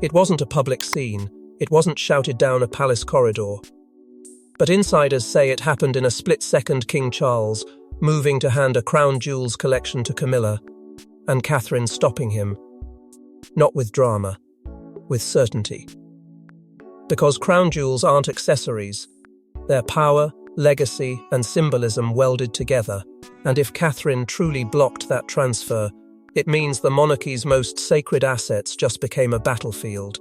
It wasn't a public scene. It wasn't shouted down a palace corridor. But insiders say it happened in a split-second. King Charles, moving to hand a crown jewels collection to Camilla, and Catherine stopping him. Not with drama, with certainty. Because crown jewels aren't accessories. They're power, legacy, and symbolism welded together, and if Catherine truly blocked that transfer, it means the monarchy's most sacred assets just became a battlefield.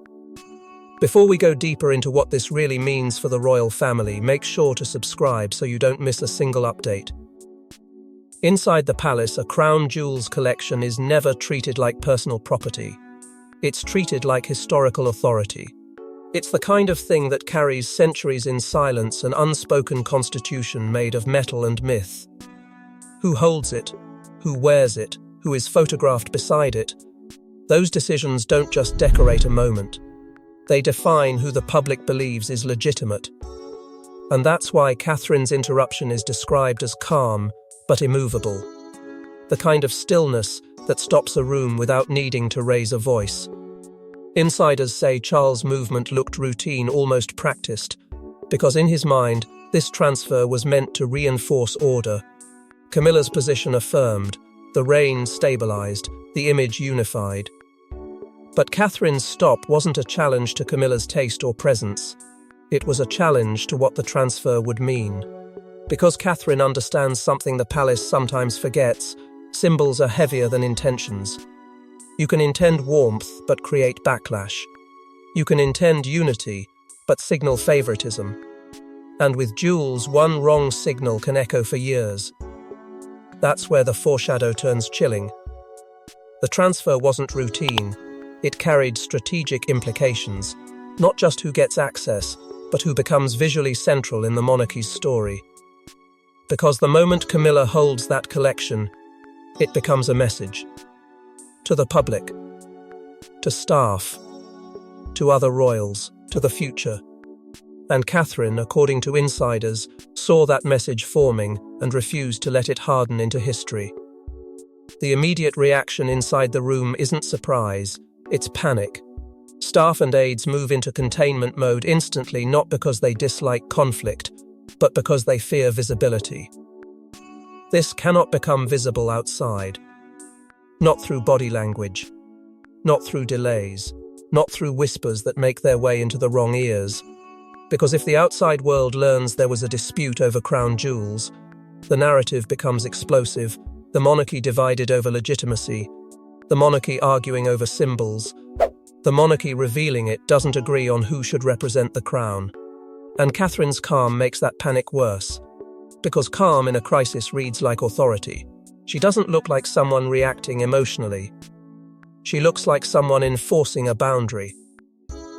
Before we go deeper into what this really means for the royal family, make sure to subscribe so you don't miss a single update. Inside the palace, a crown jewels collection is never treated like personal property. It's treated like historical authority. It's the kind of thing that carries centuries in silence, an unspoken constitution made of metal and myth. Who holds it? Who wears it? Who is photographed beside it? Those decisions don't just decorate a moment. They define who the public believes is legitimate. And that's why Catherine's interruption is described as calm, but immovable. The kind of stillness that stops a room without needing to raise a voice. Insiders say Charles' movement looked routine, almost practiced, because in his mind, this transfer was meant to reinforce order. Camilla's position affirmed, the reign stabilized, the image unified. But Catherine's stop wasn't a challenge to Camilla's taste or presence. It was a challenge to what the transfer would mean. Because Catherine understands something the palace sometimes forgets, symbols are heavier than intentions. You can intend warmth but create backlash. You can intend unity but signal favoritism. And with jewels, one wrong signal can echo for years. That's where the foreshadow turns chilling. The transfer wasn't routine. It carried strategic implications, not just who gets access, but who becomes visually central in the monarchy's story. Because the moment Camilla holds that collection, it becomes a message. To the public, to staff, to other royals, to the future. And Catherine, according to insiders, saw that message forming and refused to let it harden into history. The immediate reaction inside the room isn't surprise, it's panic. Staff and aides move into containment mode instantly, not because they dislike conflict, but because they fear visibility. This cannot become visible outside. Not through body language, not through delays, not through whispers that make their way into the wrong ears. Because if the outside world learns there was a dispute over crown jewels, the narrative becomes explosive, the monarchy divided over legitimacy, the monarchy arguing over symbols, the monarchy revealing it doesn't agree on who should represent the crown. And Catherine's calm makes that panic worse. Because calm in a crisis reads like authority. She doesn't look like someone reacting emotionally. She looks like someone enforcing a boundary.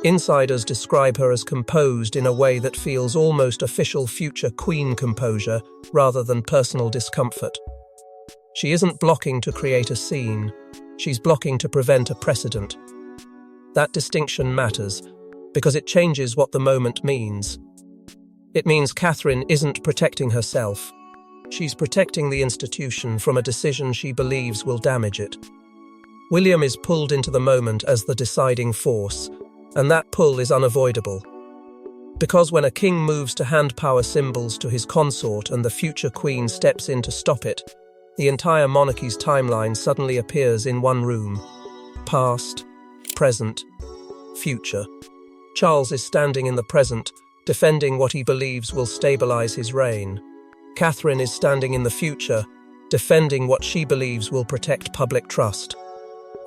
Insiders describe her as composed in a way that feels almost official future queen composure rather than personal discomfort. She isn't blocking to create a scene. She's blocking to prevent a precedent. That distinction matters because it changes what the moment means. It means Catherine isn't protecting herself. She's protecting the institution from a decision she believes will damage it. William is pulled into the moment as the deciding force, and that pull is unavoidable. Because when a king moves to hand power symbols to his consort and the future queen steps in to stop it, the entire monarchy's timeline suddenly appears in one room. Past, present, future. Charles is standing in the present, defending what he believes will stabilize his reign. Catherine is standing in the future, defending what she believes will protect public trust.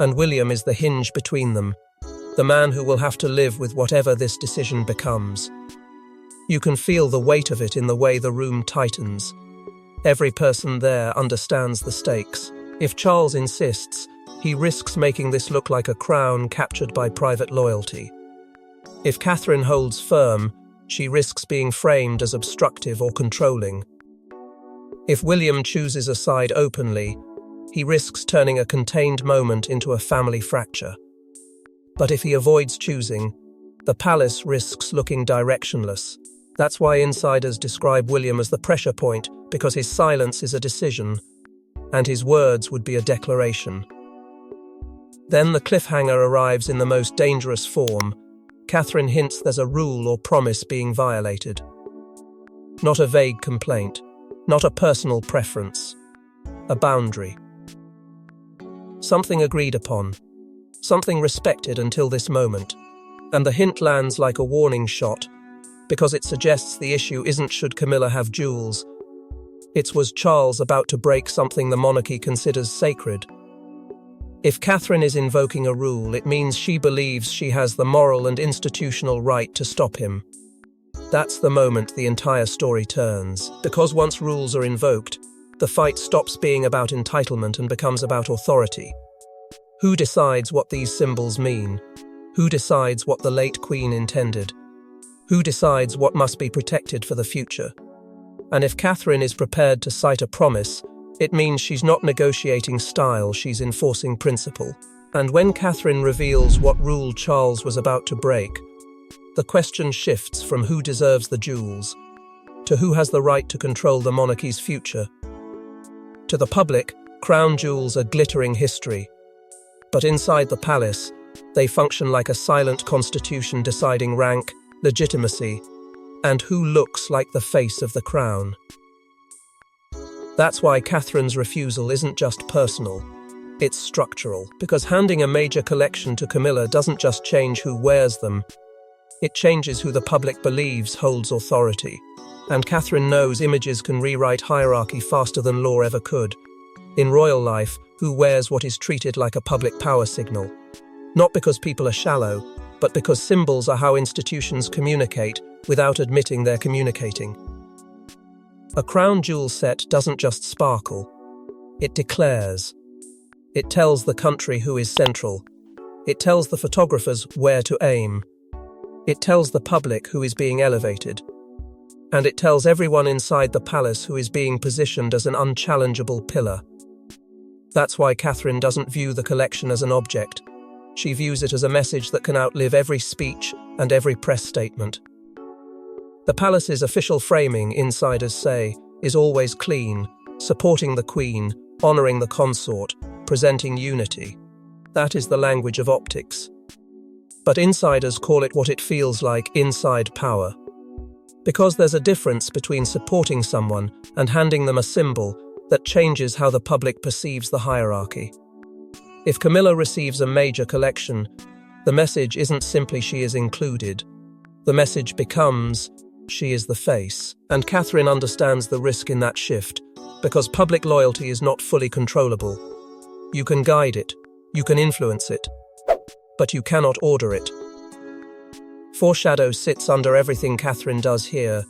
And William is the hinge between them, the man who will have to live with whatever this decision becomes. You can feel the weight of it in the way the room tightens. Every person there understands the stakes. If Charles insists, he risks making this look like a crown captured by private loyalty. If Catherine holds firm, she risks being framed as obstructive or controlling. If William chooses a side openly, he risks turning a contained moment into a family fracture. But if he avoids choosing, the palace risks looking directionless. That's why insiders describe William as the pressure point, because his silence is a decision, and his words would be a declaration. Then the cliffhanger arrives in the most dangerous form. Catherine hints there's a rule or promise being violated. Not a vague complaint, not a personal preference, a boundary. Something agreed upon, something respected until this moment. And the hint lands like a warning shot, because it suggests the issue isn't should Camilla have jewels. It was Charles about to break something the monarchy considers sacred. If Catherine is invoking a rule, it means she believes she has the moral and institutional right to stop him. That's the moment the entire story turns. Because once rules are invoked, the fight stops being about entitlement and becomes about authority. Who decides what these symbols mean? Who decides what the late Queen intended? Who decides what must be protected for the future? And if Catherine is prepared to cite a promise, it means she's not negotiating style, she's enforcing principle. And when Catherine reveals what rule Charles was about to break, the question shifts from who deserves the jewels to who has the right to control the monarchy's future. To the public, crown jewels are glittering history. But inside the palace, they function like a silent constitution deciding rank, legitimacy, and who looks like the face of the crown. That's why Catherine's refusal isn't just personal, it's structural, because handing a major collection to Camilla doesn't just change who wears them, it changes who the public believes holds authority. And Catherine knows images can rewrite hierarchy faster than law ever could. In royal life, who wears what is treated like a public power signal? Not because people are shallow, but because symbols are how institutions communicate without admitting they're communicating. A crown jewel set doesn't just sparkle, it declares. It tells the country who is central. It tells the photographers where to aim. It tells the public who is being elevated. And it tells everyone inside the palace who is being positioned as an unchallengeable pillar. That's why Catherine doesn't view the collection as an object. She views it as a message that can outlive every speech and every press statement. The palace's official framing, insiders say, is always clean, supporting the Queen, honouring the consort, presenting unity. That is the language of optics. But insiders call it what it feels like, inside power. Because there's a difference between supporting someone and handing them a symbol that changes how the public perceives the hierarchy. If Camilla receives a major collection, the message isn't simply she is included. The message becomes she is the face. And Catherine understands the risk in that shift, because public loyalty is not fully controllable. You can guide it, you can influence it, but you cannot order it. Foreshadow sits under everything Catherine does here.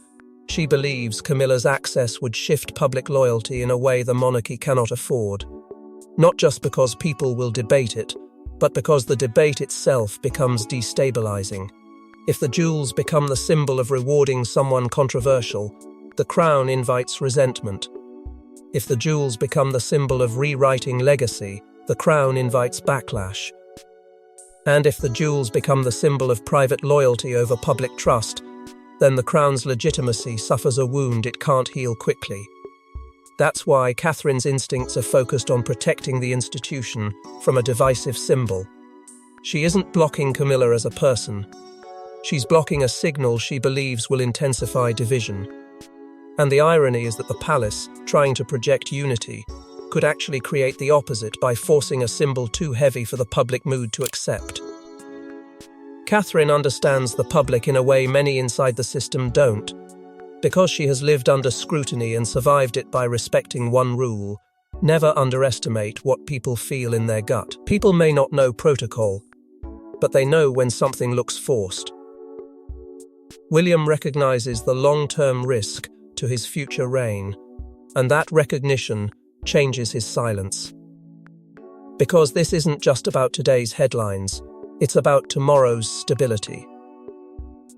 She believes Camilla's access would shift public loyalty in a way the monarchy cannot afford. Not just because people will debate it, but because the debate itself becomes destabilizing. If the jewels become the symbol of rewarding someone controversial, the crown invites resentment. If the jewels become the symbol of rewriting legacy, the crown invites backlash. And if the jewels become the symbol of private loyalty over public trust, then the crown's legitimacy suffers a wound it can't heal quickly. That's why Catherine's instincts are focused on protecting the institution from a divisive symbol. She isn't blocking Camilla as a person. She's blocking a signal she believes will intensify division. And the irony is that the palace, trying to project unity, could actually create the opposite by forcing a symbol too heavy for the public mood to accept. Catherine understands the public in a way many inside the system don't. Because she has lived under scrutiny and survived it by respecting one rule: never underestimate what people feel in their gut. People may not know protocol, but they know when something looks forced. William recognizes the long-term risk to his future reign, and that recognition changes his silence. Because this isn't just about today's headlines, it's about tomorrow's stability.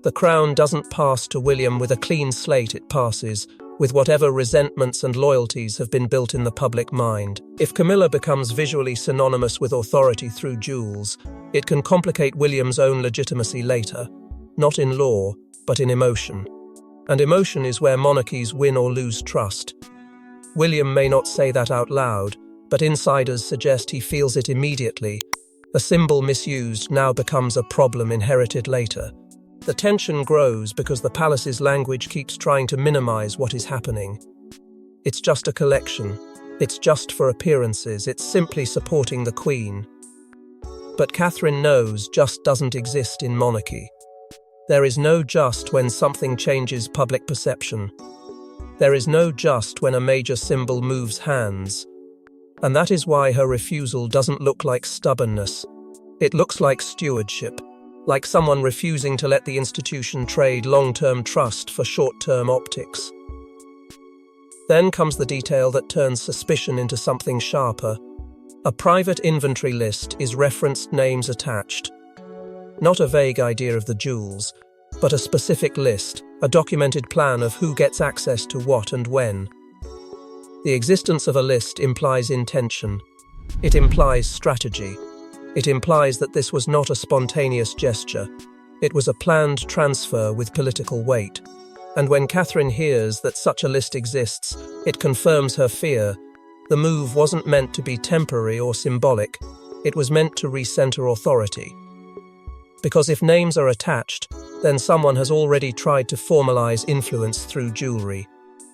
The crown doesn't pass to William with a clean slate, it passes with whatever resentments and loyalties have been built in the public mind. If Camilla becomes visually synonymous with authority through jewels, it can complicate William's own legitimacy later, not in law, but in emotion. And emotion is where monarchies win or lose trust. William may not say that out loud, but insiders suggest he feels it immediately A symbol misused now becomes a problem inherited later. The tension grows because the palace's language keeps trying to minimize what is happening. It's just a collection. It's just for appearances. It's simply supporting the Queen. But Catherine knows just doesn't exist in monarchy. There is no just when something changes public perception. There is no just when a major symbol moves hands. And that is why her refusal doesn't look like stubbornness. It looks like stewardship. Like someone refusing to let the institution trade long-term trust for short-term optics. Then comes the detail that turns suspicion into something sharper. A private inventory list is referenced, names attached. Not a vague idea of the jewels, but a specific list, a documented plan of who gets access to what and when. The existence of a list implies intention. It implies strategy. It implies that this was not a spontaneous gesture. It was a planned transfer with political weight. And when Catherine hears that such a list exists, it confirms her fear. The move wasn't meant to be temporary or symbolic. It was meant to recenter authority. Because if names are attached, then someone has already tried to formalize influence through jewelry.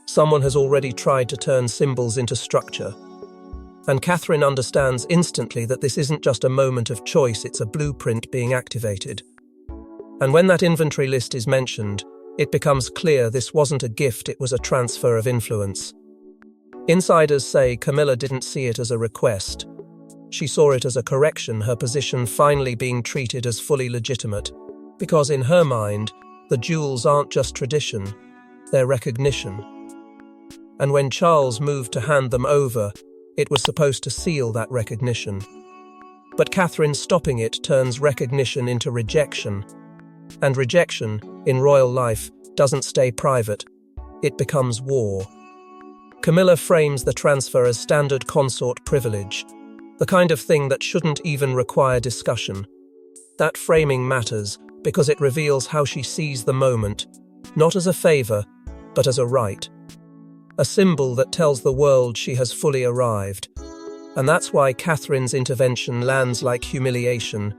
Someone has already tried to turn symbols into structure. And Catherine understands instantly that this isn't just a moment of choice, it's a blueprint being activated. And when that inventory list is mentioned, it becomes clear this wasn't a gift, it was a transfer of influence. Insiders say Camilla didn't see it as a request. She saw it as a correction, her position finally being treated as fully legitimate. Because in her mind, the jewels aren't just tradition, they're recognition. And when Charles moved to hand them over, it was supposed to seal that recognition. But Catherine stopping it turns recognition into rejection. And rejection, in royal life, doesn't stay private. It becomes war. Camilla frames the transfer as standard consort privilege, the kind of thing that shouldn't even require discussion. That framing matters because it reveals how she sees the moment, not as a favor, but as a right. A symbol that tells the world she has fully arrived. And that's why Catherine's intervention lands like humiliation,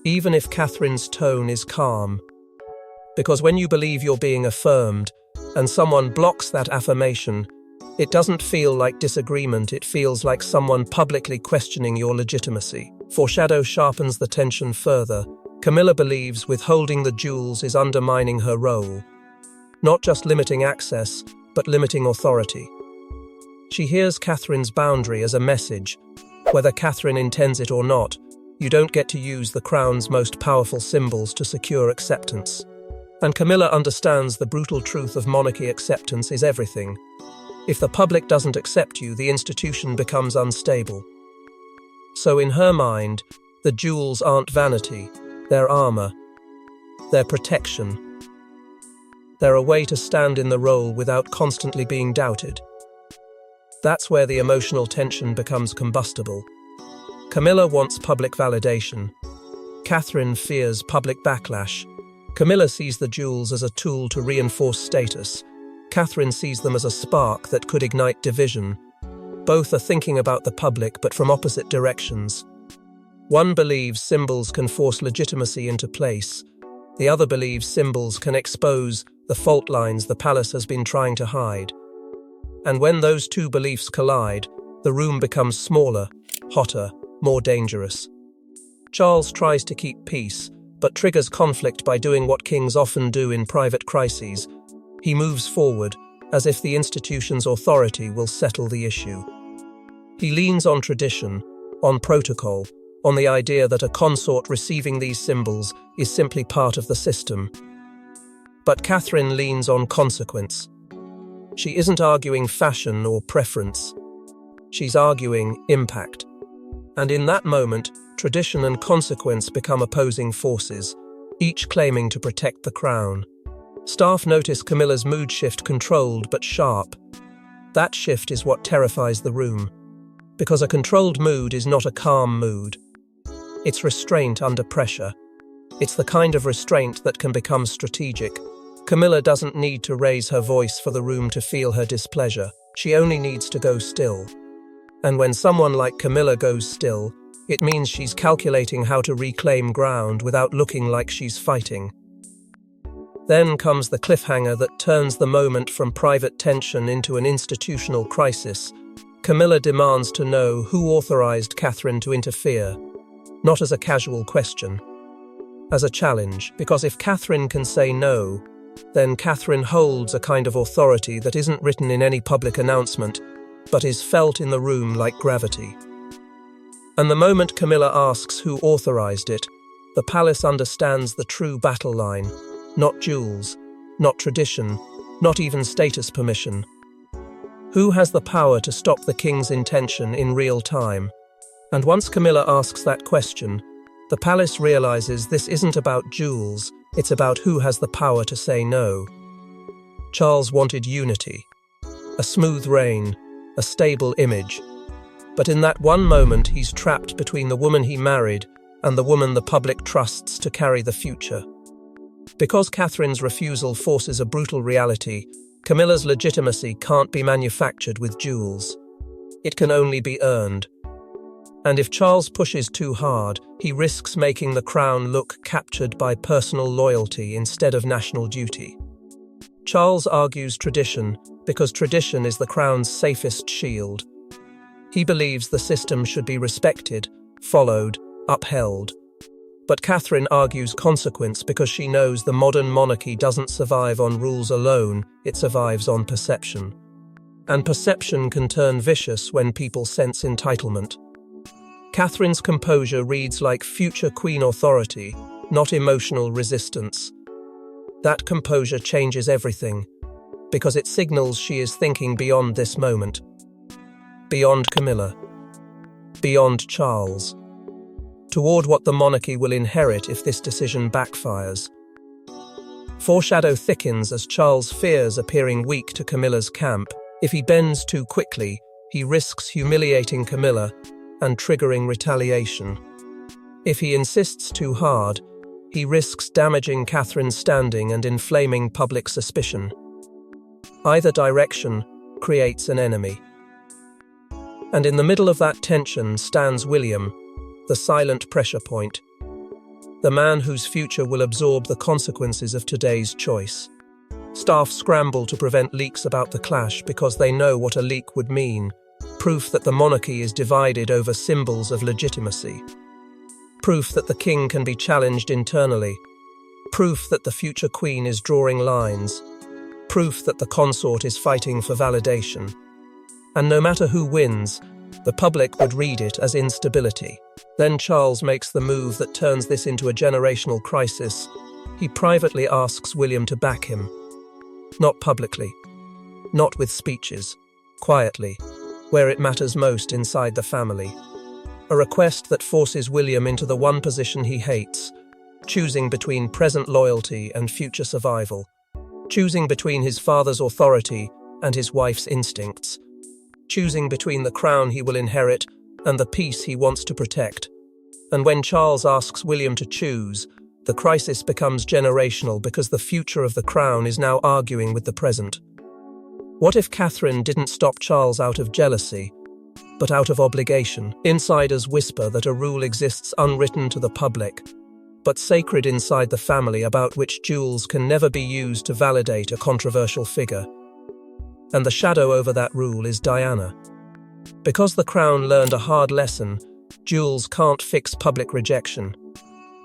even if Catherine's tone is calm. Because when you believe you're being affirmed, and someone blocks that affirmation, it doesn't feel like disagreement, it feels like someone publicly questioning your legitimacy. Foreshadow sharpens the tension further. Camilla believes withholding the jewels is undermining her role. Not just limiting access, but limiting authority. She hears Catherine's boundary as a message. Whether Catherine intends it or not, you don't get to use the crown's most powerful symbols to secure acceptance. And Camilla understands the brutal truth of monarchy: acceptance is everything. If the public doesn't accept you, the institution becomes unstable. So in her mind, the jewels aren't vanity, they're armor. They're protection. They're a way to stand in the role without constantly being doubted. That's where the emotional tension becomes combustible. Camilla wants public validation. Catherine fears public backlash. Camilla sees the jewels as a tool to reinforce status. Catherine sees them as a spark that could ignite division. Both are thinking about the public, but from opposite directions. One believes symbols can force legitimacy into place. The other believes symbols can expose the fault lines the palace has been trying to hide. And when those two beliefs collide, the room becomes smaller, hotter, more dangerous. Charles tries to keep peace, but triggers conflict by doing what kings often do in private crises. He moves forward, as if the institution's authority will settle the issue. He leans on tradition, on protocol, on the idea that a consort receiving these symbols is simply part of the system. But Catherine leans on consequence. She isn't arguing fashion or preference. She's arguing impact. And in that moment, tradition and consequence become opposing forces, each claiming to protect the crown. Staff notice Camilla's mood shift, controlled but sharp. That shift is what terrifies the room. Because a controlled mood is not a calm mood. It's restraint under pressure. It's the kind of restraint that can become strategic. Camilla doesn't need to raise her voice for the room to feel her displeasure. She only needs to go still. And when someone like Camilla goes still, It means she's calculating how to reclaim ground without looking like she's fighting. Then comes the cliffhanger that turns the moment from private tension into an institutional crisis. Camilla demands to know who authorized Catherine to interfere, not as a casual question, as a challenge, because if Catherine can say no, then Catherine holds a kind of authority that isn't written in any public announcement, but is felt in the room like gravity. And the moment Camilla asks who authorized it, the palace understands the true battle line. Not jewels, not tradition, not even status permission. Who has the power to stop the king's intention in real time? And once Camilla asks that question, the palace realizes this isn't about jewels, it's about who has the power to say no. Charles wanted unity, a smooth reign, a stable image. But in that one moment, he's trapped between the woman he married and the woman the public trusts to carry the future. Because Catherine's refusal forces a brutal reality, Camilla's legitimacy can't be manufactured with jewels. It can only be earned. And if Charles pushes too hard, he risks making the crown look captured by personal loyalty instead of national duty. Charles argues tradition because tradition is the crown's safest shield. He believes the system should be respected, followed, upheld. But Catherine argues consequence because she knows the modern monarchy doesn't survive on rules alone, it survives on perception. And perception can turn vicious when people sense entitlement. Catherine's composure reads like future queen authority, not emotional resistance. That composure changes everything, because it signals she is thinking beyond this moment. Beyond Camilla. Beyond Charles. Toward what the monarchy will inherit if this decision backfires. Foreshadow thickens as Charles fears appearing weak to Camilla's camp. If he bends too quickly, he risks humiliating Camilla and triggering retaliation. If he insists too hard, he risks damaging Catherine's standing and inflaming public suspicion. Either direction creates an enemy. And in the middle of that tension stands William, the silent pressure point, the man whose future will absorb the consequences of today's choice. Staff scramble to prevent leaks about the clash because they know what a leak would mean, proof that the monarchy is divided over symbols of legitimacy, proof that the king can be challenged internally, proof that the future queen is drawing lines, proof that the consort is fighting for validation. And no matter who wins, the public would read it as instability. Then Charles makes the move that turns this into a generational crisis. He privately asks William to back him. Not publicly. Not with speeches. Quietly. Where it matters most inside the family. A request that forces William into the one position he hates, choosing between present loyalty and future survival. Choosing between his father's authority and his wife's instincts. Choosing between the crown he will inherit and the peace he wants to protect. And when Charles asks William to choose, the crisis becomes generational because the future of the crown is now arguing with the present. What if Catherine didn't stop Charles out of jealousy, but out of obligation? Insiders whisper that a rule exists unwritten to the public, but sacred inside the family, about which jewels can never be used to validate a controversial figure. And the shadow over that rule is Diana. Because the crown learned a hard lesson, jewels can't fix public rejection.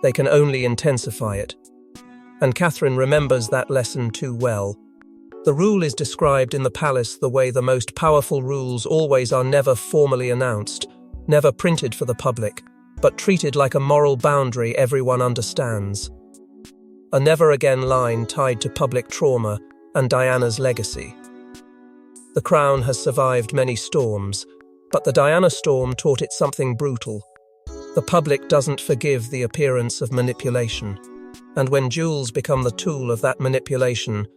They can only intensify it. And Catherine remembers that lesson too well. The rule is described in the palace the way the most powerful rules always are, never formally announced, never printed for the public, but treated like a moral boundary everyone understands. A never-again line tied to public trauma and Diana's legacy. The crown has survived many storms, but the Diana storm taught it something brutal. The public doesn't forgive the appearance of manipulation. And when jewels become the tool of that manipulation,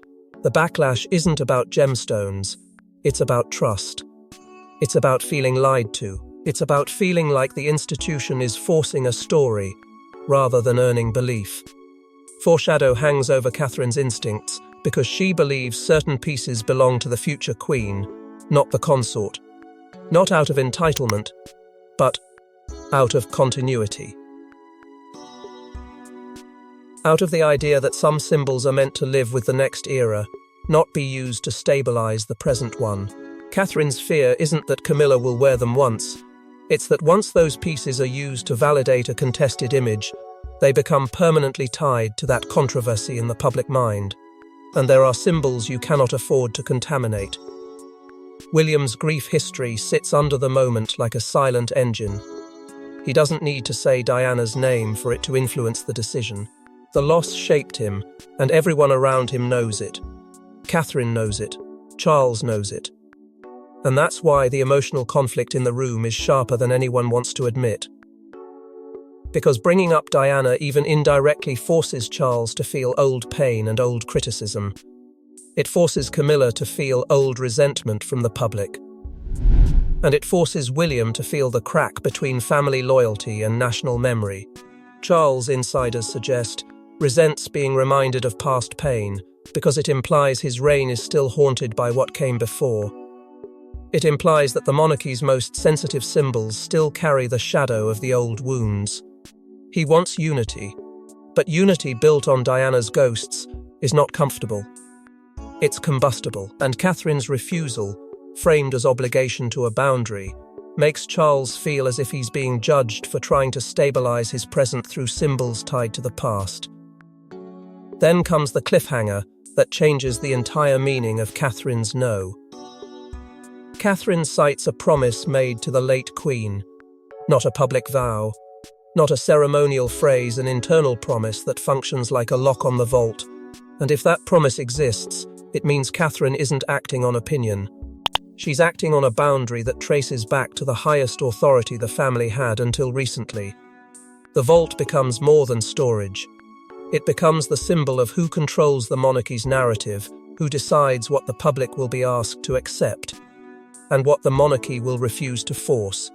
the backlash isn't about gemstones, it's about trust. It's about feeling lied to. It's about feeling like the institution is forcing a story, rather than earning belief. Foreshadow hangs over Catherine's instincts, because she believes certain pieces belong to the future queen, not the consort. Not out of entitlement, but out of continuity. Out of the idea that some symbols are meant to live with the next era, not be used to stabilize the present one. Catherine's fear isn't that Camilla will wear them once, it's that once those pieces are used to validate a contested image, they become permanently tied to that controversy in the public mind, and there are symbols you cannot afford to contaminate. William's grief history sits under the moment like a silent engine. He doesn't need to say Diana's name for it to influence the decision. The loss shaped him, and everyone around him knows it. Catherine knows it. Charles knows it. And that's why the emotional conflict in the room is sharper than anyone wants to admit. Because bringing up Diana even indirectly forces Charles to feel old pain and old criticism. It forces Camilla to feel old resentment from the public. And it forces William to feel the crack between family loyalty and national memory. Charles, insiders suggest, resents being reminded of past pain because it implies his reign is still haunted by what came before. It implies that the monarchy's most sensitive symbols still carry the shadow of the old wounds. He wants unity, but unity built on Diana's ghosts is not comfortable. It's combustible, and Catherine's refusal, framed as obligation to a boundary, makes Charles feel as if he's being judged for trying to stabilize his present through symbols tied to the past. Then comes the cliffhanger that changes the entire meaning of Catherine's no. Catherine cites a promise made to the late Queen, not a public vow, not a ceremonial phrase, an internal promise that functions like a lock on the vault. And if that promise exists, it means Catherine isn't acting on opinion. She's acting on a boundary that traces back to the highest authority the family had until recently. The vault becomes more than storage. It becomes the symbol of who controls the monarchy's narrative, who decides what the public will be asked to accept, and what the monarchy will refuse to force.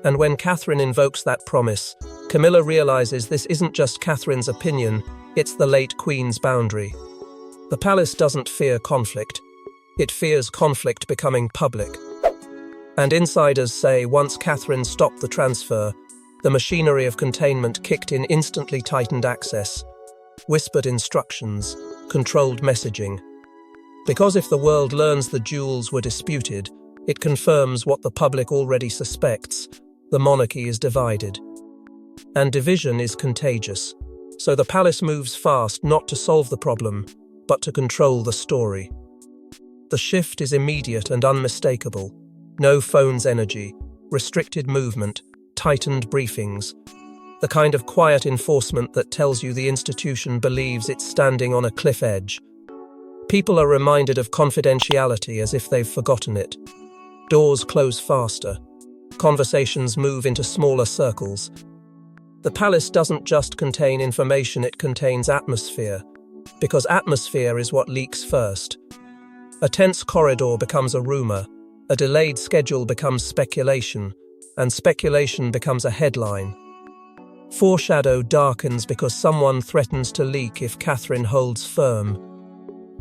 And when Catherine invokes that promise, Camilla realizes this isn't just Catherine's opinion, it's the late Queen's boundary. The palace doesn't fear conflict. It fears conflict becoming public. And insiders say once Catherine stopped the transfer, the machinery of containment kicked in, instantly tightened access, whispered instructions, controlled messaging. Because if the world learns the jewels were disputed, it confirms what the public already suspects: the monarchy is divided. And division is contagious. So the palace moves fast not to solve the problem, but to control the story. The shift is immediate and unmistakable. No phone's energy, restricted movement, tightened briefings. The kind of quiet enforcement that tells you the institution believes it's standing on a cliff edge. People are reminded of confidentiality as if they've forgotten it. Doors close faster. Conversations move into smaller circles. The palace doesn't just contain information, it contains atmosphere. Because atmosphere is what leaks first. A tense corridor becomes a rumor, a delayed schedule becomes speculation, and speculation becomes a headline. Foreshadow darkens because someone threatens to leak if Catherine holds firm.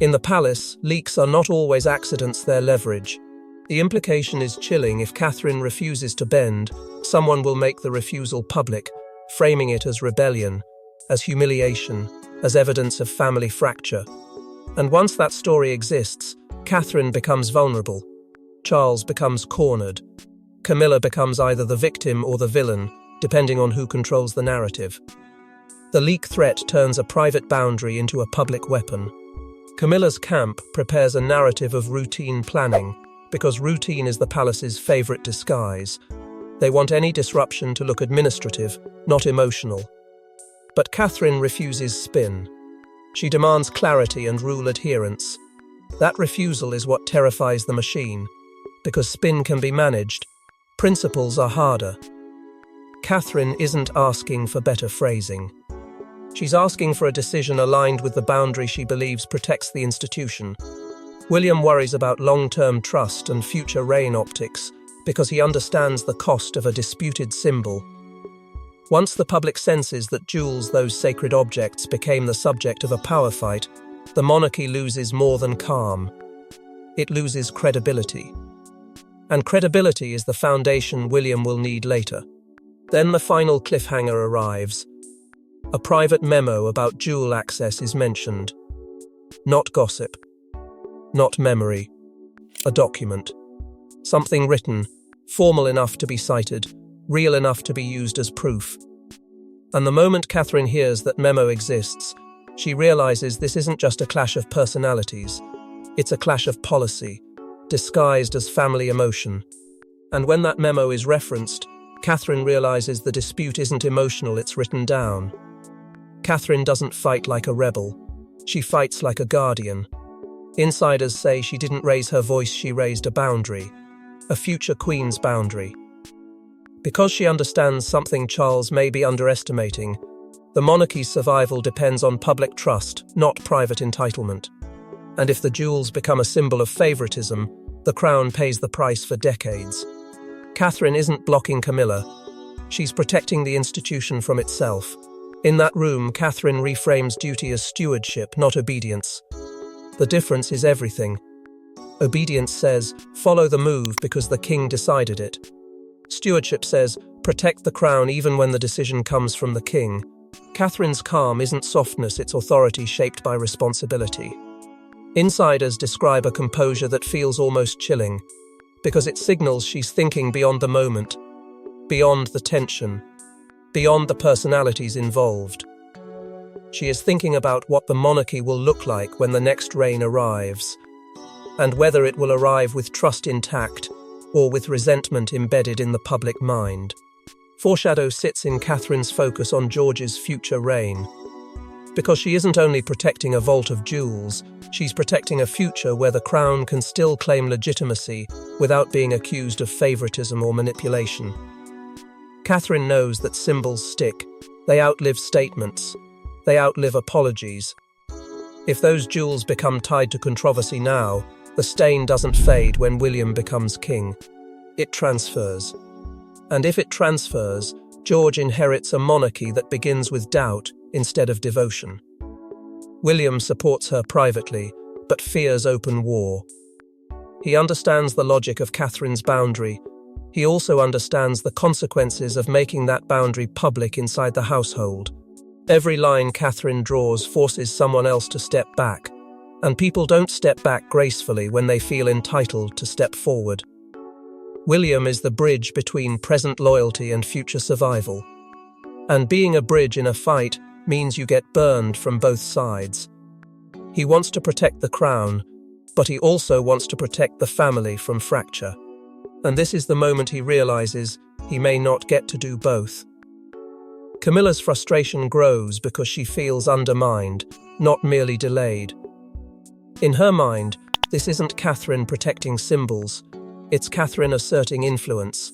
In the palace, leaks are not always accidents, they're leverage. The implication is chilling: if Catherine refuses to bend, someone will make the refusal public, framing it as rebellion, as humiliation, as evidence of family fracture. And once that story exists, Catherine becomes vulnerable. Charles becomes cornered. Camilla becomes either the victim or the villain, depending on who controls the narrative. The leak threat turns a private boundary into a public weapon. Camilla's camp prepares a narrative of routine planning, because routine is the palace's favorite disguise. They want any disruption to look administrative, not emotional. But Catherine refuses spin. She demands clarity and rule adherence. That refusal is what terrifies the machine, because spin can be managed. Principles are harder. Catherine isn't asking for better phrasing. She's asking for a decision aligned with the boundary she believes protects the institution. William worries about long-term trust and future reign optics because he understands the cost of a disputed symbol. Once the public senses that jewels, those sacred objects, became the subject of a power fight, the monarchy loses more than calm. It loses credibility. And credibility is the foundation William will need later. Then the final cliffhanger arrives. A private memo about jewel access is mentioned. Not gossip. Not memory. A document. Something written, formal enough to be cited, real enough to be used as proof. And the moment Catherine hears that memo exists, she realizes this isn't just a clash of personalities. It's a clash of policy, disguised as family emotion. And when that memo is referenced, Catherine realizes the dispute isn't emotional, it's written down. Catherine doesn't fight like a rebel. She fights like a guardian. Insiders say she didn't raise her voice, she raised a boundary. A future queen's boundary. Because she understands something Charles may be underestimating, the monarchy's survival depends on public trust, not private entitlement. And if the jewels become a symbol of favoritism, the crown pays the price for decades. Catherine isn't blocking Camilla. She's protecting the institution from itself. In that room, Catherine reframes duty as stewardship, not obedience. The difference is everything. Obedience says, follow the move because the king decided it. Stewardship says, protect the crown even when the decision comes from the king. Catherine's calm isn't softness, it's authority shaped by responsibility. Insiders describe a composure that feels almost chilling, because it signals she's thinking beyond the moment, beyond the tension, beyond the personalities involved. She is thinking about what the monarchy will look like when the next reign arrives, and whether it will arrive with trust intact or with resentment embedded in the public mind. Foreshadow sits in Catherine's focus on George's future reign. Because she isn't only protecting a vault of jewels, she's protecting a future where the crown can still claim legitimacy without being accused of favoritism or manipulation. Catherine knows that symbols stick. They outlive statements. They outlive apologies. If those jewels become tied to controversy now, the stain doesn't fade when William becomes king. It transfers. And if it transfers, George inherits a monarchy that begins with doubt instead of devotion. William supports her privately, but fears open war. He understands the logic of Catherine's boundary. He also understands the consequences of making that boundary public inside the household. Every line Catherine draws forces someone else to step back, and people don't step back gracefully when they feel entitled to step forward. William is the bridge between present loyalty and future survival. And being a bridge in a fight means you get burned from both sides. He wants to protect the crown, but he also wants to protect the family from fracture. And this is the moment he realizes he may not get to do both. Camilla's frustration grows because she feels undermined, not merely delayed. In her mind, this isn't Catherine protecting symbols, it's Catherine asserting influence.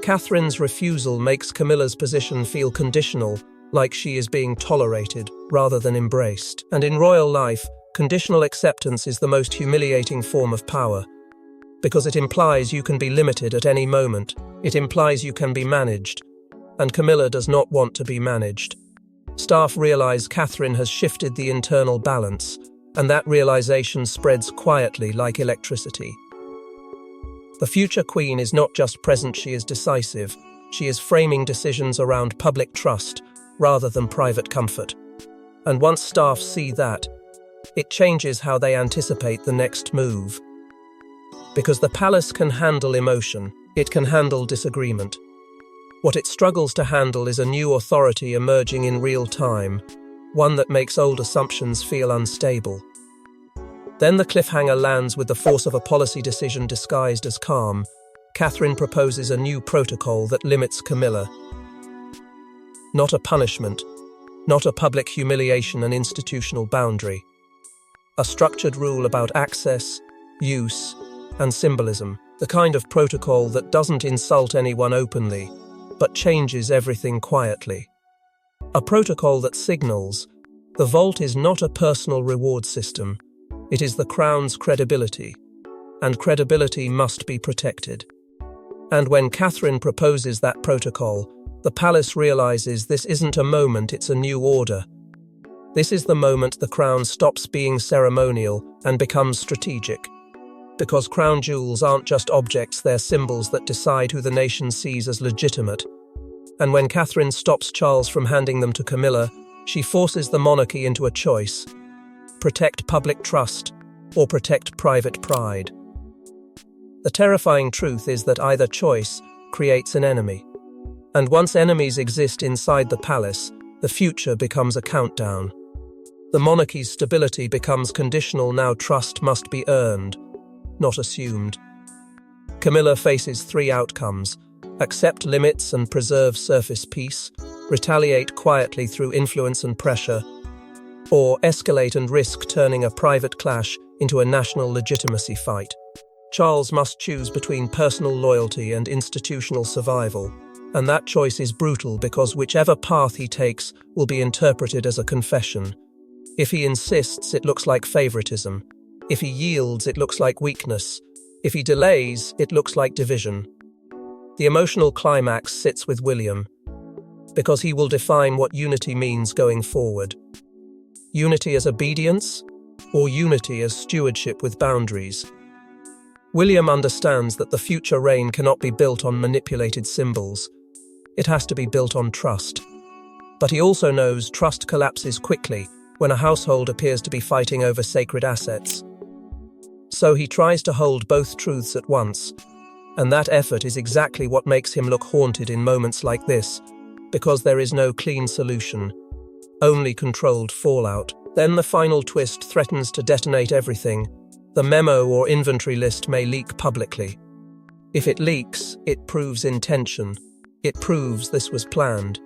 Catherine's refusal makes Camilla's position feel conditional, like she is being tolerated rather than embraced. And in royal life, conditional acceptance is the most humiliating form of power, because it implies you can be limited at any moment. It implies you can be managed, and Camilla does not want to be managed. Staff realize Catherine has shifted the internal balance, and that realization spreads quietly like electricity. The future queen is not just present, she is decisive. She is framing decisions around public trust rather than private comfort. And once staff see that, it changes how they anticipate the next move. Because the palace can handle emotion, it can handle disagreement. What it struggles to handle is a new authority emerging in real time, one that makes old assumptions feel unstable. Then the cliffhanger lands with the force of a policy decision disguised as calm. Catherine proposes a new protocol that limits Camilla. Not a punishment, not a public humiliation, an institutional boundary. A structured rule about access, use, and symbolism, the kind of protocol that doesn't insult anyone openly, but changes everything quietly. A protocol that signals the vault is not a personal reward system, it is the crown's credibility, and credibility must be protected. And when Catherine proposes that protocol, the palace realizes this isn't a moment, it's a new order. This is the moment the crown stops being ceremonial and becomes strategic. Because crown jewels aren't just objects, they're symbols that decide who the nation sees as legitimate. And when Catherine stops Charles from handing them to Camilla, she forces the monarchy into a choice: protect public trust or protect private pride. The terrifying truth is that either choice creates an enemy. And once enemies exist inside the palace, the future becomes a countdown. The monarchy's stability becomes conditional. Now trust must be earned, not assumed. Camilla faces three outcomes: accept limits and preserve surface peace, retaliate quietly through influence and pressure, or escalate and risk turning a private clash into a national legitimacy fight. Charles must choose between personal loyalty and institutional survival, and that choice is brutal because whichever path he takes will be interpreted as a confession. If he insists, it looks like favoritism. If he yields, it looks like weakness. If he delays, it looks like division. The emotional climax sits with William, because he will define what unity means going forward. Unity as obedience, or unity as stewardship with boundaries? William understands that the future reign cannot be built on manipulated symbols. It has to be built on trust. But he also knows trust collapses quickly when a household appears to be fighting over sacred assets. So he tries to hold both truths at once, and that effort is exactly what makes him look haunted in moments like this, because there is no clean solution, only controlled fallout. Then the final twist threatens to detonate everything. The memo or inventory list may leak publicly. If it leaks, it proves intention. It proves this was planned.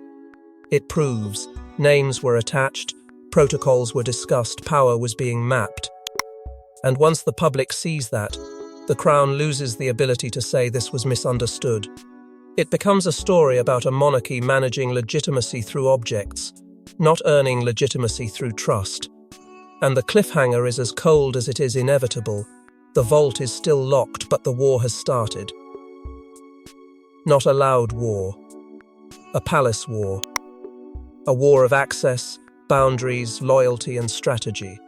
It proves names were attached, protocols were discussed, power was being mapped. And once the public sees that, the Crown loses the ability to say this was misunderstood. It becomes a story about a monarchy managing legitimacy through objects, not earning legitimacy through trust. And the cliffhanger is as cold as it is inevitable. The vault is still locked, but the war has started. Not a loud war. A palace war. A war of access, boundaries, loyalty, and strategy.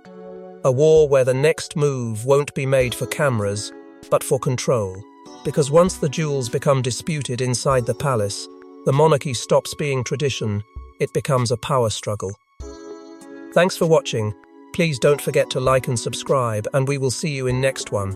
A war where the next move won't be made for cameras, but for control. Because once the jewels become disputed inside the palace, the monarchy stops being tradition, it becomes a power struggle. Thanks for watching. Please don't forget to like and subscribe, and we will see you in next one.